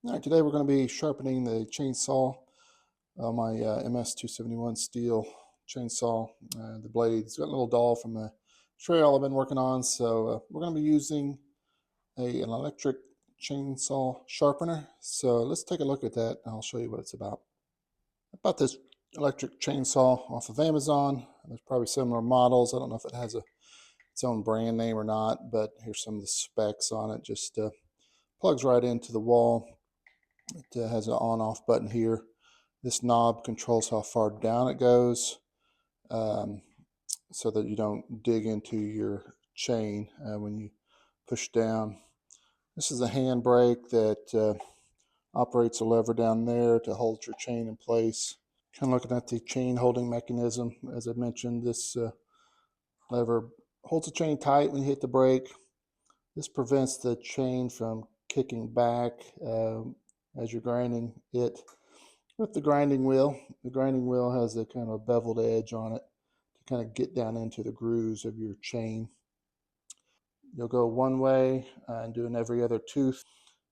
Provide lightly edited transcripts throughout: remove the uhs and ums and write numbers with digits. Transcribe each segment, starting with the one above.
All right, today we're going to be sharpening the chainsaw, my MS-271 steel chainsaw. The blade's got a little dull from the trail I've been working on, so we're going to be using an electric chainsaw sharpener. So let's take a look at that, and I'll show you what it's about. I bought this electric chainsaw off of Amazon. There's probably similar models. I don't know if it has its own brand name or not, but here's some of the specs on it. Just plugs right into the wall. It has an on-off button here. This knob controls how far down it goes, so that you don't dig into your chain when you push down. This is a hand brake that operates a lever down there to hold your chain in place. Kind of looking at the chain holding mechanism. As I mentioned, this lever holds the chain tight when you hit the brake. This prevents the chain from kicking back as you're grinding it with the grinding wheel. The grinding wheel has a kind of beveled edge on it to kind of get down into the grooves of your chain. You'll go one way and do an every other tooth.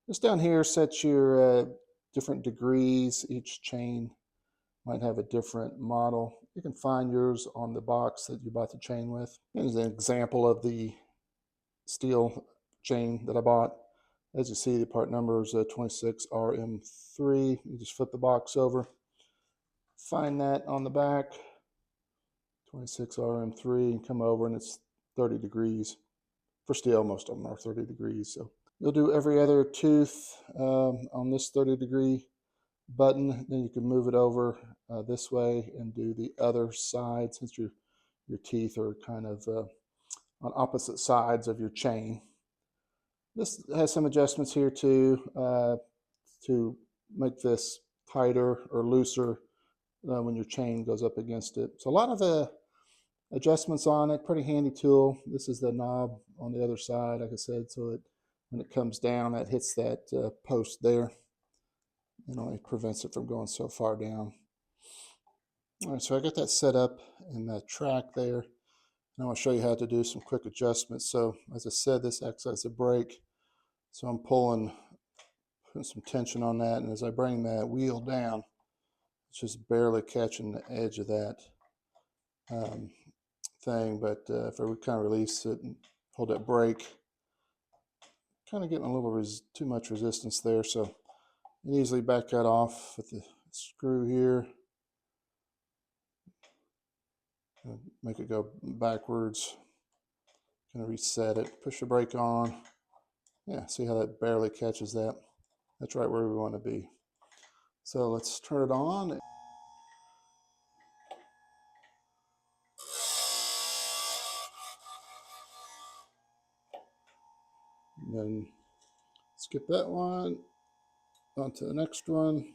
This down here sets your different degrees. Each chain might have a different model. You can find yours on the box that you bought the chain with. Here's an example of the steel chain that I bought. As you see, the part number is 26RM3. You just flip the box over, find that on the back, 26RM3, and come over, and it's 30 degrees. For steel, most of them are 30 degrees. So you'll do every other tooth on this 30-degree button. Then you can move it over this way and do the other side, since your teeth are kind of on opposite sides of your chain. This has some adjustments here too to make this tighter or looser when your chain goes up against it. So a lot of the adjustments on it, pretty handy tool. This is the knob on the other side, like I said, so that when it comes down, that hits that post there. It only prevents it from going so far down. All right, so I got that set up in that track there. Now I'll show you how to do some quick adjustments. So as I said, this acts as a brake. So I'm putting some tension on that, and as I bring that wheel down, it's just barely catching the edge of that thing. But if I would kind of release it and hold that brake, kind of getting a little too much resistance there. So you easily back that off with the screw here. Make it go backwards. Kind of reset it. Push the brake on. Yeah, see how that barely catches that? That's right where we want to be. So let's turn it on. And then skip that one. On to the next one.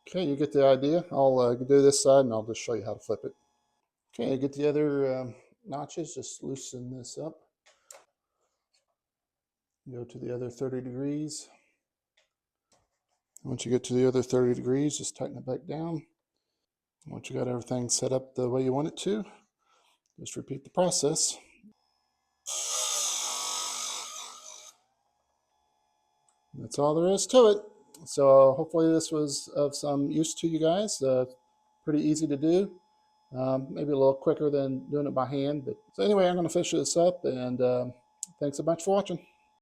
Okay, you get the idea. I'll do this side and I'll just show you how to flip it. Okay, get the other notches, just loosen this up. Go to the other 30 degrees. Once you get to the other 30 degrees, just tighten it back down. Once you got everything set up the way you want it to, just repeat the process. That's all there is to it. So hopefully this was of some use to you guys. Pretty easy to do. Maybe a little quicker than doing it by hand. But so anyway, I'm going to finish this up, and thanks so much for watching.